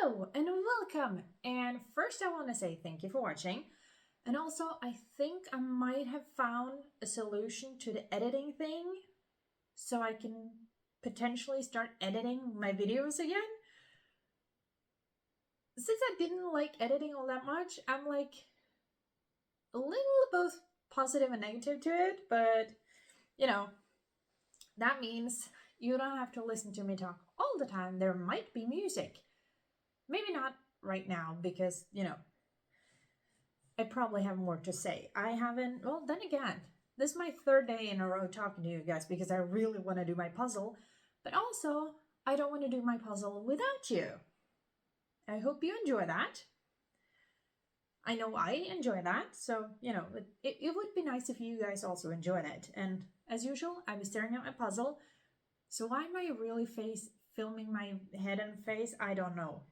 Hello and welcome. And first, I want to say thank you for watching. And also, I think I might have found a solution to the editing thing so I can potentially start editing my videos again. Since I didn't like editing all that much, I'm like a little both positive and negative to it, but you know, that means you don't have to listen to me talk all the time. There might be music. Maybe not right now because, I probably have more to say. I haven't, well, then again, this is my third day in a row talking to you guys because I really want to do my puzzle, but also I don't want to do my puzzle without you. I hope you enjoy that. I know I enjoy that, so, it would be nice if you guys also enjoyed it. And as usual, I was staring at my puzzle, so why am I really filming my head and face? I don't know.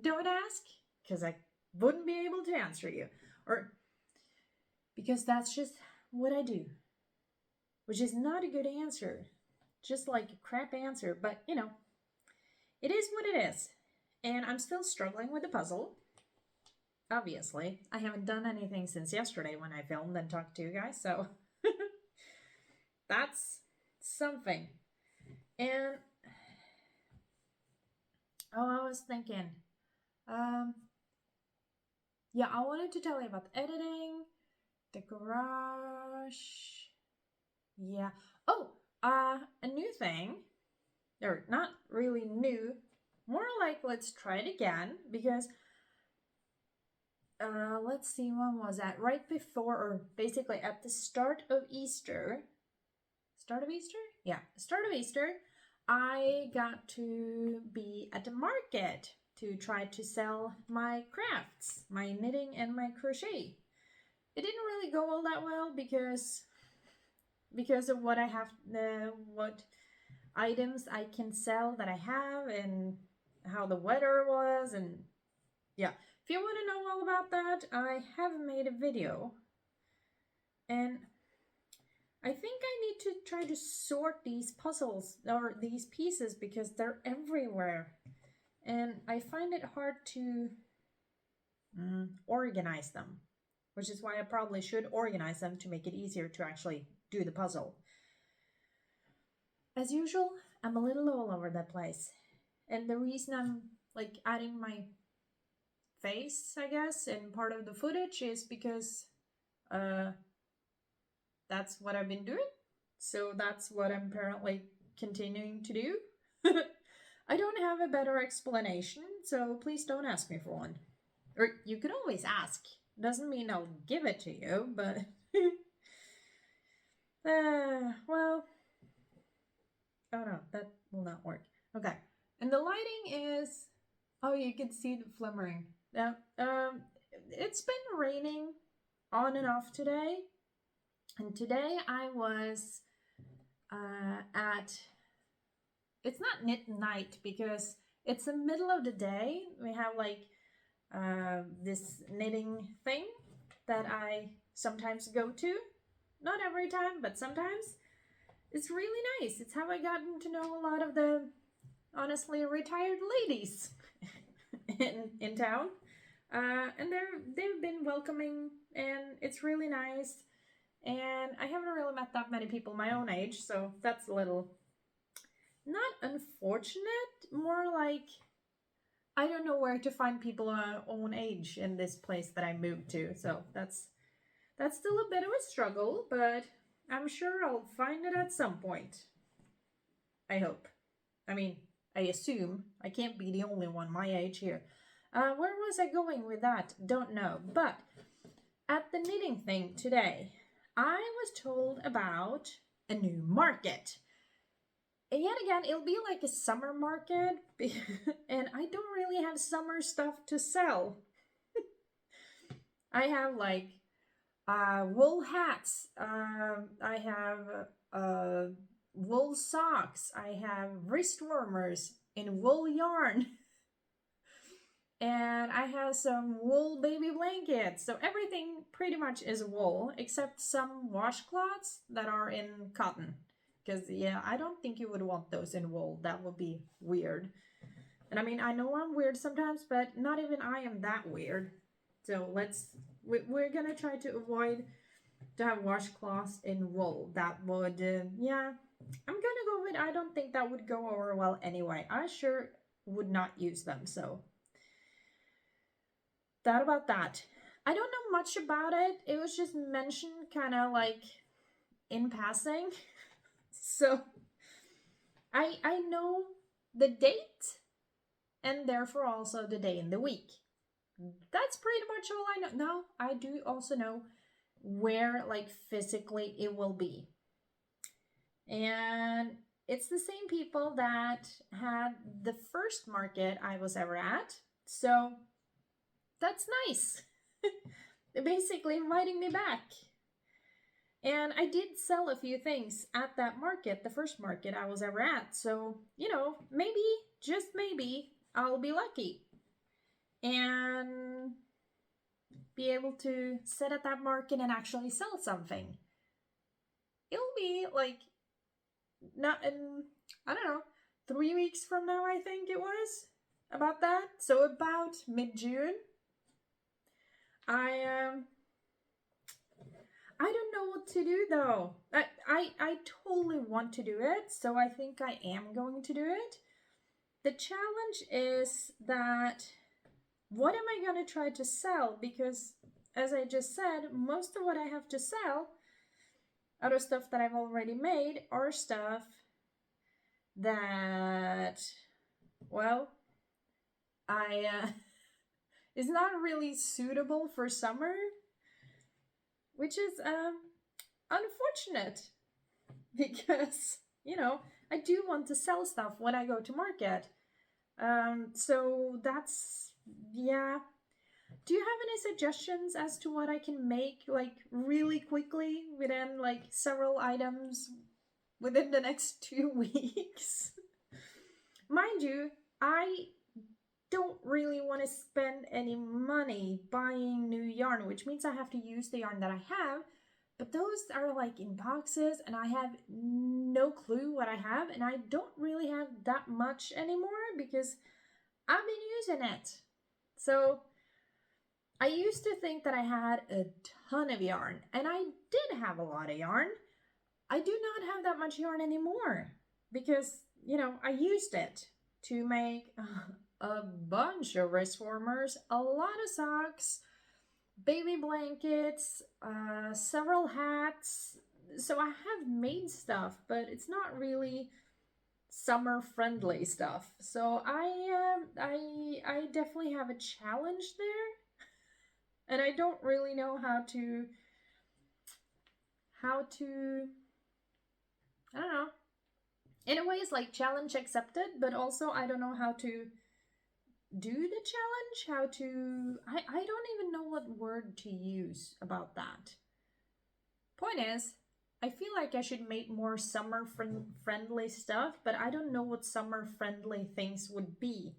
Don't ask, because I wouldn't be able to answer you. Or because that's just what I do, which is not a good answer. Just like a crap answer, but it is what it is. And I'm still struggling with the puzzle. Obviously, I haven't done anything since yesterday when I filmed and talked to you guys, so that's something. And I was thinking, yeah, I wanted to tell you about editing, the garage. Yeah. Oh, a new thing. Or not really new. More like let's try it again because let's see, when was that? Right before, or basically at the start of Easter. Start of Easter? Yeah, start of Easter. I got to be at the market to try to sell my crafts, my knitting and my crochet. It didn't really go all that well because of what I have, what items I can sell that I have and how the weather was. And yeah, if you want to know all about that, I have made a video. And I think I need to try to sort these puzzles or these pieces because they're everywhere. And I find it hard to organize them, which is why I probably should organize them to make it easier to actually do the puzzle. As usual, I'm a little all over the place. And the reason I'm like adding my face, I guess, in part of the footage is because that's what I've been doing. So that's what I'm apparently continuing to do. I don't have a better explanation, so please don't ask me for one. Or you could always ask. Doesn't mean I'll give it to you, but well, oh no, that will not work. Okay, and the lighting is, oh, you can see the flimmering. Now, it's been raining on and off today, and today I was at, it's not knit night because it's the middle of the day. We have like this knitting thing that I sometimes go to. Not every time, but sometimes. It's really nice. It's how I gotten to know a lot of the, honestly, retired ladies in town. And they've been welcoming, and it's really nice. And I haven't really met that many people my own age, so that's a little, not unfortunate, more like I don't know where to find people our own age in this place that I moved to. So that's still a bit of a struggle, but I'm sure I'll find it at some point. I hope. I mean, I assume. I can't be the only one my age here. Where was I going with that? Don't know. But at the knitting thing today, I was told about a new market. And yet again, it'll be like a summer market, and I don't really have summer stuff to sell. I have like wool hats, I have wool socks, I have wrist warmers in wool yarn, and I have some wool baby blankets. So everything pretty much is wool, except some washcloths that are in cotton. Because, yeah, I don't think you would want those in wool. That would be weird. And I mean, I know I'm weird sometimes, but not even I am that weird. So we're gonna try to avoid to have washcloths in wool. That would, yeah, I'm gonna go with, I don't think that would go over well anyway. I sure would not use them, so that about that. I don't know much about it. It was just mentioned kind of like in passing. So I know the date and therefore also the day in the week. That's pretty much all I know. Now, I do also know where like physically it will be. And it's the same people that had the first market I was ever at. So that's nice. They're basically inviting me back. And I did sell a few things at that market, the first market I was ever at. So, maybe, just maybe, I'll be lucky and be able to sit at that market and actually sell something. It'll be like, not in, I don't know, 3 weeks from now, I think it was, about that. So about mid-June. I don't know what to do though. I totally want to do it, so I think I am going to do it. The challenge is that what am I going to try to sell? Because as I just said, most of what I have to sell out of stuff that I've already made are stuff that, well, I is not really suitable for summer, which is unfortunate because I do want to sell stuff when I go to market. So that's, yeah. Do you have any suggestions as to what I can make like really quickly within like several items within the next 2 weeks? Mind you, I don't really want to spend any money buying new yarn, which means I have to use the yarn that I have. But those are like in boxes and I have no clue what I have, and I don't really have that much anymore because I've been using it. So I used to think that I had a ton of yarn, and I did have a lot of yarn. I do not have that much yarn anymore because, I used it to make a bunch of wrist warmers, a lot of socks, baby blankets, several hats. So I have made stuff, but it's not really summer friendly stuff. So I definitely have a challenge there, and I don't really know how to I don't know. In a way, it's like challenge accepted, but also I don't know how to do the challenge. I don't even know what word to use about that. Point is, I feel like I should make more summer friendly stuff, but I don't know what summer friendly things would be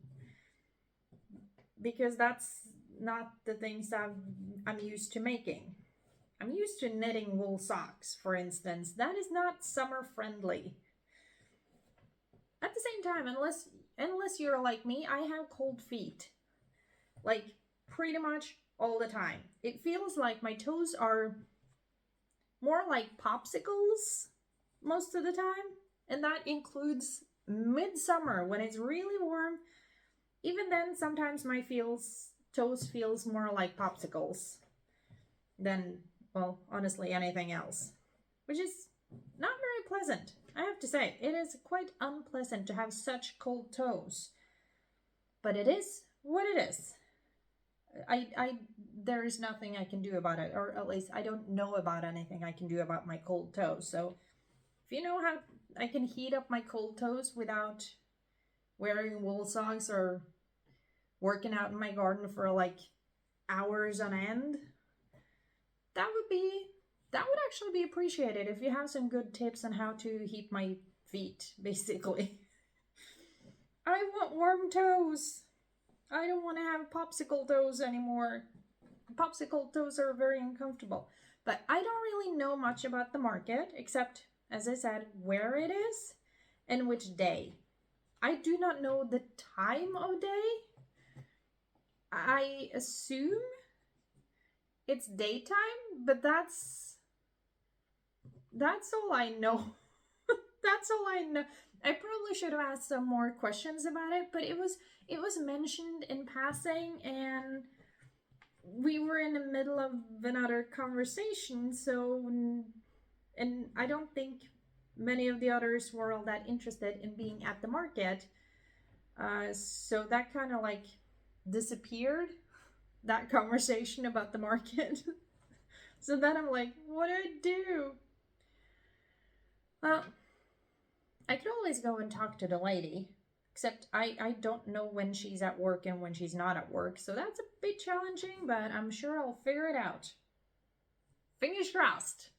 because that's not the things I'm used to making. I'm used to knitting wool socks, for instance. That is not summer friendly. At the same time, unless you're like me, I have cold feet. Like pretty much all the time. It feels like my toes are more like popsicles most of the time, and that includes midsummer when it's really warm. Even then, sometimes my toes feels more like popsicles than, well, honestly, anything else, which is not very pleasant. I have to say, it is quite unpleasant to have such cold toes, but it is what it is. There is nothing I can do about it, or at least I don't know about anything I can do about my cold toes. So if you know how I can heat up my cold toes without wearing wool socks or working out in my garden for like hours on end, that would actually be appreciated if you have some good tips on how to heat my feet, basically. I want warm toes. I don't want to have popsicle toes anymore. Popsicle toes are very uncomfortable. But I don't really know much about the market, except, as I said, where it is and which day. I do not know the time of day. I assume it's daytime, but that's all I know. That's all I know. I probably should have asked some more questions about it, but it was mentioned in passing, and we were in the middle of another conversation, so and I don't think many of the others were all that interested in being at the market. So that kind of like disappeared, that conversation about the market. So then I'm like, what do I do? Well, I could always go and talk to the lady, except I don't know when she's at work and when she's not at work, so that's a bit challenging, but I'm sure I'll figure it out. Fingers crossed.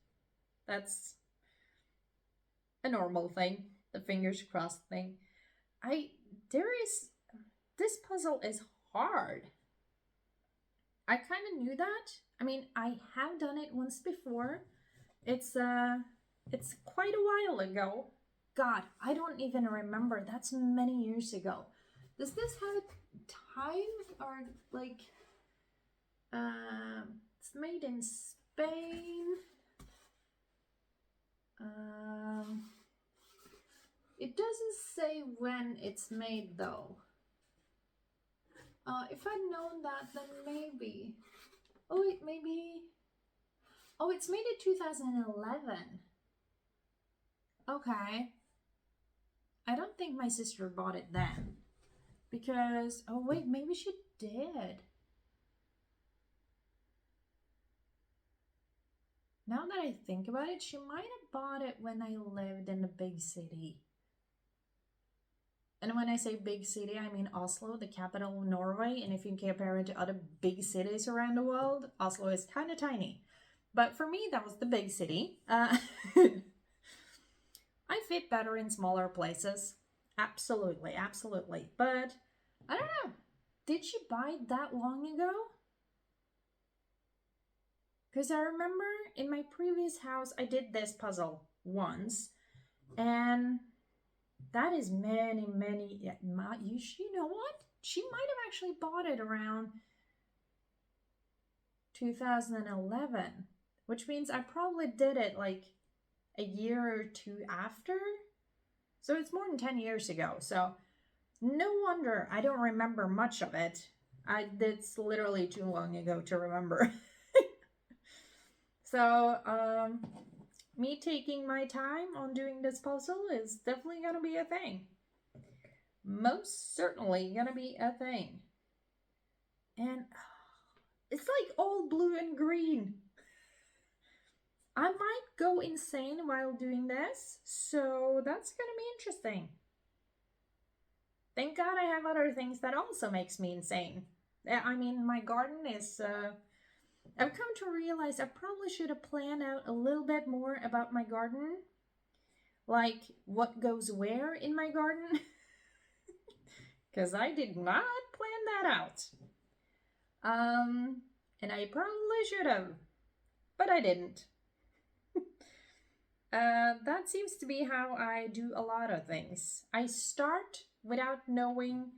That's a normal thing, the fingers crossed thing. I there is this puzzle is hard. I kind of knew that. I mean, I have done it once before. It's quite a while ago. God, I don't even remember. That's many years ago. Does this have a time or like it's made in Spain? It doesn't say when it's made though. If I'd known that, then maybe. Oh wait, maybe. Oh, it's made in 2011. Okay. I don't think my sister bought it then. Because, oh wait, maybe she did. Now that I think about it, she might have bought it when I lived in a big city. And when I say big city, I mean Oslo, the capital of Norway. And if you compare it to other big cities around the world, Oslo is kind of tiny. But for me, that was the big city. I fit better in smaller places. Absolutely, absolutely. But I don't know. Did she buy it that long ago? Because I remember in my previous house, I did this puzzle once. And that is many, many. Yeah, you know what? She might have actually bought it around 2011, which means I probably did it like a year or two after. So it's more than 10 years ago. So no wonder I don't remember much of it. It's literally too long ago to remember. So, me taking my time on doing this puzzle is definitely going to be a thing. Most certainly going to be a thing. And it's like all blue and green. I might go insane while doing this, so that's going to be interesting. Thank God I have other things that also makes me insane. I mean, my garden is... I've come to realize I probably should have planned out a little bit more about my garden. Like, what goes where in my garden. Because I did not plan that out. And I probably should have. But I didn't. That seems to be how I do a lot of things. I start without knowing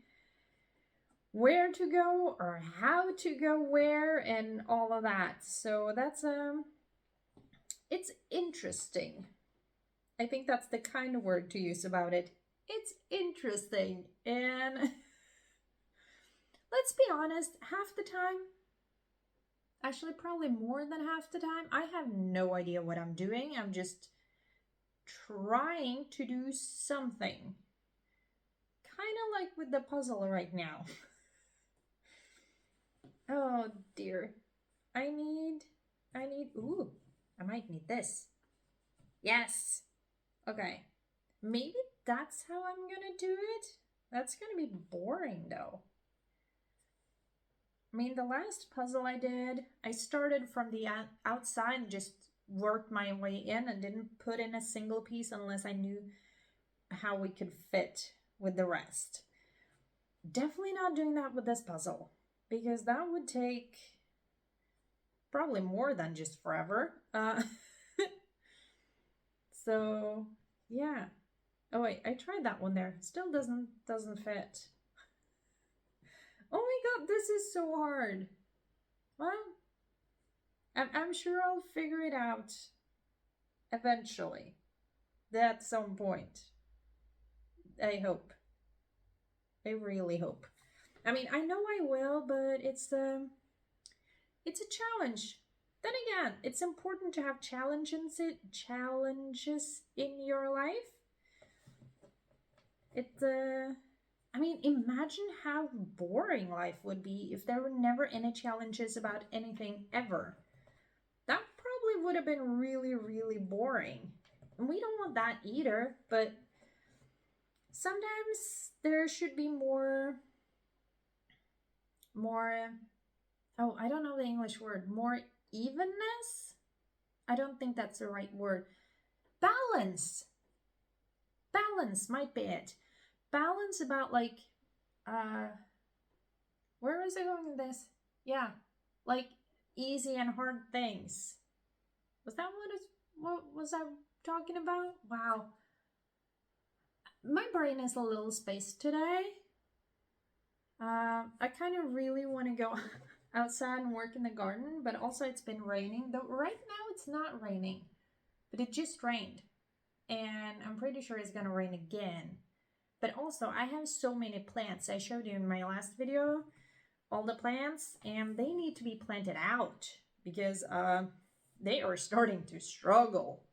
where to go or how to go where and all of that. So that's it's interesting. I think that's the kind of word to use about it. It's interesting. And let's be honest, half the time, actually probably more than half the time, I have no idea what I'm doing. I'm just trying to do something. Kind of like with the puzzle right now. Oh dear. I need, ooh, I might need this. Yes. Okay. Maybe that's how I'm gonna do it. That's gonna be boring though. I mean, the last puzzle I did, I started from the outside and just worked my way in and didn't put in a single piece unless I knew how we could fit with the rest. Definitely not doing that with this puzzle, because that would take probably more than just forever. So, yeah. Oh wait, I tried that one there. Still doesn't fit. Oh my god, this is so hard. Well, I'm sure I'll figure it out eventually. At some point. I hope. I really hope. I mean, I know I will, but it's a challenge. Then again, it's important to have challenges in your life. I mean, imagine how boring life would be if there were never any challenges about anything ever. That probably would have been really, really boring. And we don't want that either, but sometimes there should be more, oh, I don't know the English word, more evenness? I don't think that's the right word. Balance. Balance might be it. Balance about like, uh, where was I going with this? Yeah, like easy and hard things. Was that what was I talking about? Wow. My brain is a little spaced today. I kind of really want to go outside and work in the garden, but also it's been raining. Though right now it's not raining, but it just rained. And I'm pretty sure it's gonna rain again. But also, I have so many plants. I showed you in my last video all the plants, and they need to be planted out because they are starting to struggle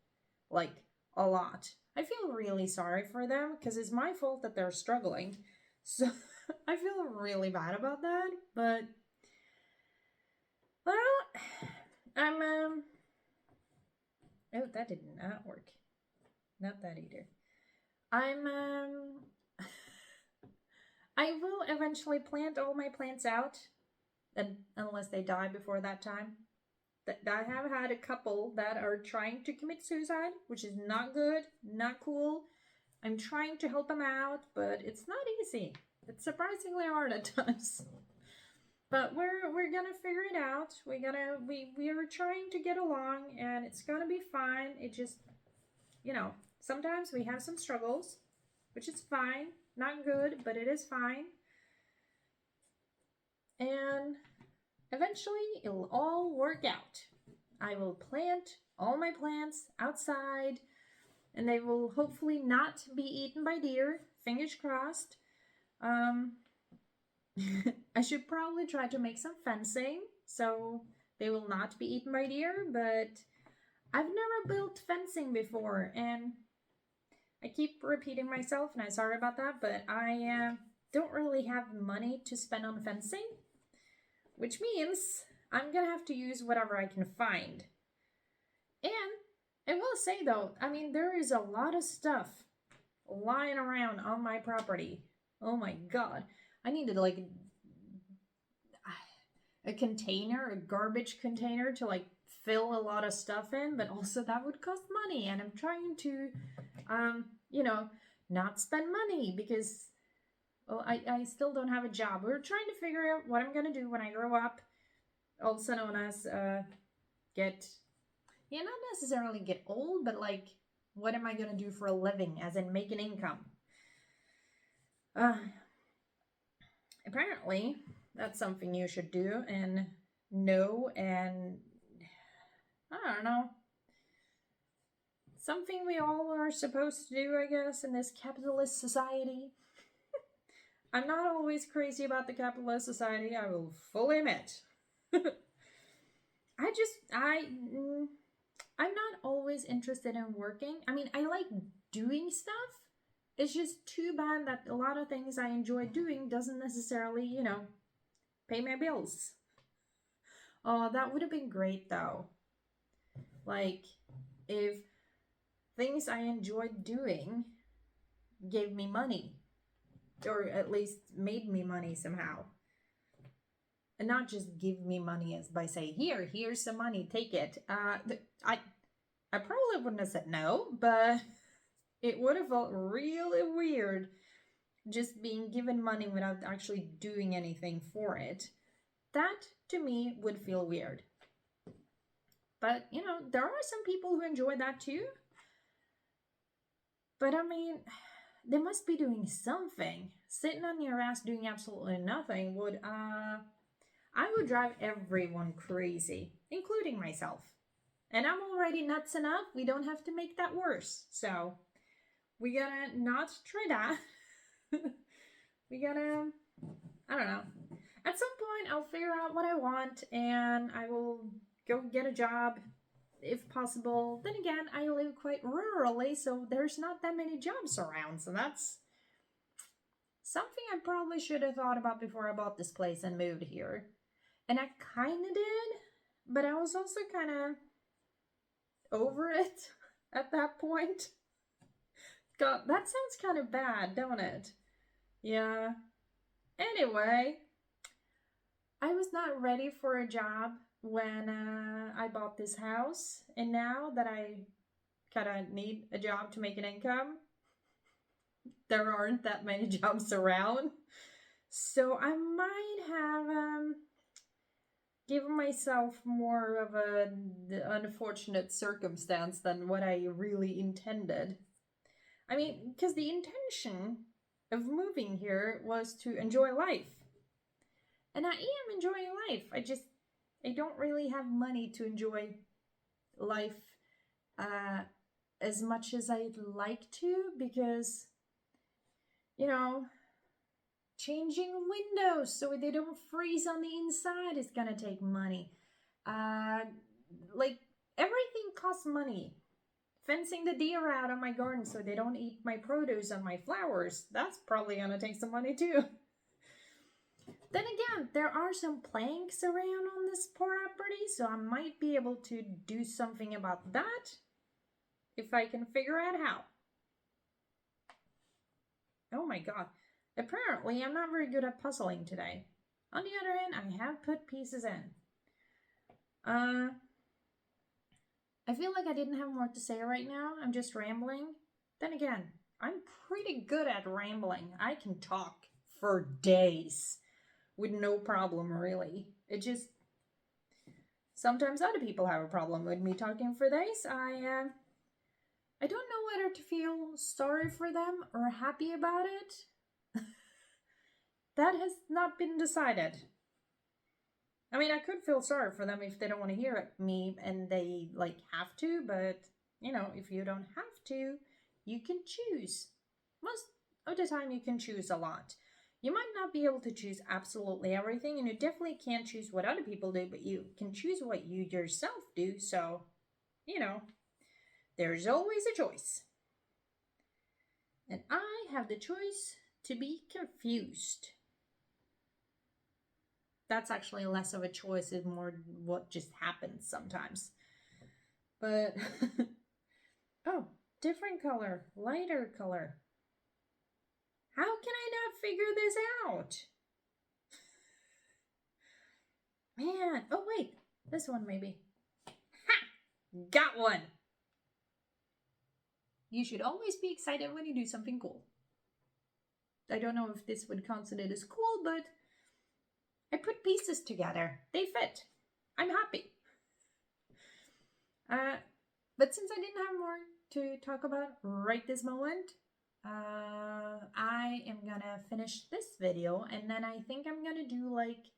like a lot. I feel really sorry for them because it's my fault that they're struggling. So I feel really bad about that, but well, I'm oh, that did not work. Not that either. I'm I will eventually plant all my plants out, and unless they die before that time. I have had a couple that are trying to commit suicide, which is not good, not cool. I'm trying to help them out, but it's not easy. It's surprisingly hard at times. But we're gonna figure it out. We are trying to get along, and it's gonna be fine. It just, sometimes we have some struggles, which is fine. Not good, but it is fine. And eventually it'll all work out. I will plant all my plants outside, and they will hopefully not be eaten by deer. Fingers crossed. I should probably try to make some fencing so they will not be eaten by deer, but I've never built fencing before, and I keep repeating myself, and I'm sorry about that, but I don't really have money to spend on fencing, which means I'm gonna have to use whatever I can find. And I will say though, I mean, there is a lot of stuff lying around on my property. Oh my god. I needed like a container, a garbage container to like fill a lot of stuff in, but also that would cost money. And I'm trying to, not spend money because, well, I still don't have a job. We're trying to figure out what I'm going to do when I grow up, also known as not necessarily get old, but like, what am I going to do for a living, as in make an income? Apparently, that's something you should do and know, and I don't know. Something we all are supposed to do, I guess, in this capitalist society. I'm not always crazy about the capitalist society, I will fully admit. I'm not always interested in working. I mean, I like doing stuff. It's just too bad that a lot of things I enjoy doing doesn't necessarily, pay my bills. Oh, that would have been great though. Like, if things I enjoyed doing gave me money, or at least made me money somehow. And not just give me money as by saying, here's some money, take it. I probably wouldn't have said no, but it would have felt really weird just being given money without actually doing anything for it. That, to me, would feel weird. But, there are some people who enjoy that too. But I mean, they must be doing something. Sitting on your ass doing absolutely nothing would, I would drive everyone crazy, including myself. And I'm already nuts enough. We don't have to make that worse. So we gotta not try that. We gotta, I don't know. At some point, I'll figure out what I want and I will go get a job if possible. Then again, I live quite rurally, so there's not that many jobs around. So that's something I probably should have thought about before I bought this place and moved here. And I kind of did, but I was also kind of over it at that point. God, that sounds kind of bad, don't it? Yeah. Anyway, I was not ready for a job when I bought this house, and now that I kind of need a job to make an income, there aren't that many jobs around. So I might have given myself more of an unfortunate circumstance than what I really intended. I mean, because the intention of moving here was to enjoy life. And I am enjoying life. I don't really have money to enjoy life as much as I'd like to because, you know, changing windows so they don't freeze on the inside is gonna take money. Like, everything costs money. Fencing the deer out of my garden so they don't eat my produce and my flowers, that's probably gonna take some money too. Then again, there are some planks around on this property, so I might be able to do something about that if I can figure out how. Oh my god. Apparently, I'm not very good at puzzling today. On the other hand, I have put pieces in. I feel like I didn't have more to say right now. I'm just rambling. Then again, I'm pretty good at rambling. I can talk for days with no problem, really. It just... sometimes other people have a problem with me talking for days. I don't know whether to feel sorry for them or happy about it. That has not been decided. I mean, I could feel sorry for them if they don't want to hear me and they, like, have to, but, you know, if you don't have to, you can choose. Most of the time, you can choose a lot. You might not be able to choose absolutely everything, and you definitely can't choose what other people do, but you can choose what you yourself do, so, you know, there's always a choice. And I have the choice to be confused. That's actually less of a choice and more what just happens sometimes. But, oh, different color, lighter color. How can I not figure this out? Man, oh wait, this one maybe. Ha! Got one! You should always be excited when you do something cool. I don't know if this would consider it as cool, but I put pieces together. They fit. I'm happy. But since I didn't have more to talk about right this moment, I am gonna finish this video and then I think I'm gonna do like,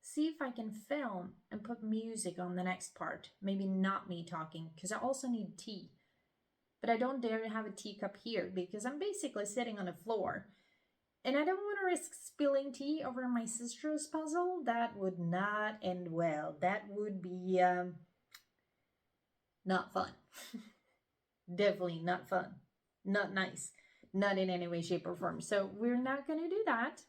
see if I can film and put music on the next part. Maybe not me talking, because I also need tea. But I don't dare to have a teacup here because I'm basically sitting on the floor. And I don't want to risk spilling tea over my sister's puzzle. That would not end well. That would be not fun. Definitely not fun. Not nice. Not in any way, shape, or form. So we're not going to do that.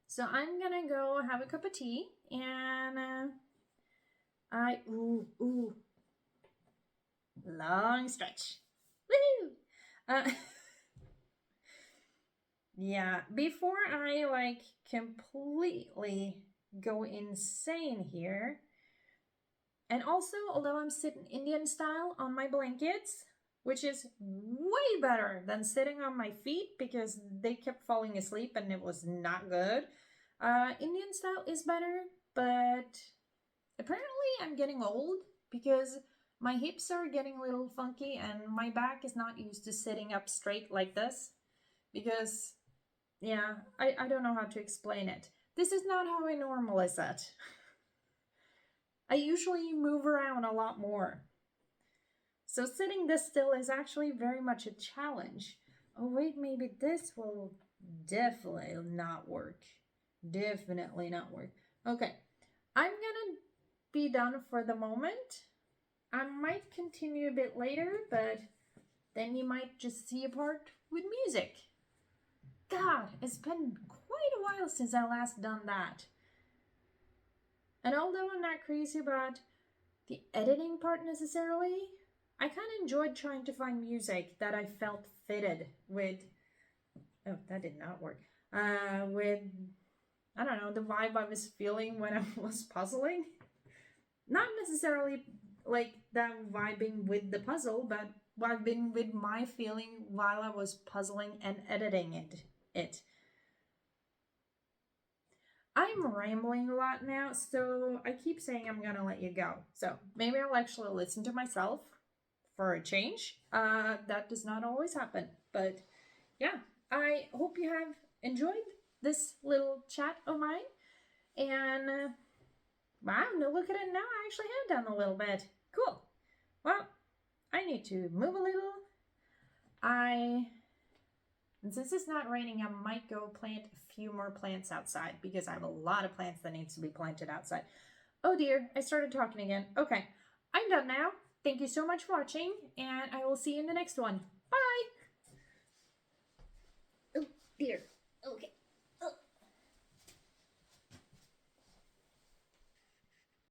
So I'm going to go have a cup of tea. And long stretch. Woohoo! Yeah, before I like completely go insane here, and also, although I'm sitting Indian style on my blankets, which is way better than sitting on my feet because they kept falling asleep and it was not good. Indian style is better, but apparently I'm getting old because My hips are getting a little funky and my back is not used to sitting up straight like this because, yeah, I don't know how to explain it. This is not how I normally sit. I usually move around a lot more. So sitting this still is actually very much a challenge. Oh wait, maybe this will definitely not work. Definitely not work. Okay, I'm gonna be done for the moment. I might continue a bit later, but then you might just see a part with music. God, it's been quite a while since I last done that. And although I'm not crazy about the editing part necessarily, I kind of enjoyed trying to find music that I felt fitted with. Oh, that did not work. With, I don't know, the vibe I was feeling when I was puzzling. Not necessarily like that vibing with the puzzle, but vibing with my feeling while I was puzzling and editing it. I'm rambling a lot now, so I keep saying I'm gonna let you go. So maybe I'll actually listen to myself for a change. That does not always happen, but yeah, I hope you have enjoyed this little chat of mine. And wow, no, look at it now. I actually have done a little bit. Cool. Well, I need to move a little. And since it's not raining, I might go plant a few more plants outside because I have a lot of plants that needs to be planted outside. Oh dear, I started talking again. Okay, I'm done now. Thank you so much for watching, and I will see you in the next one. Bye! Oh dear.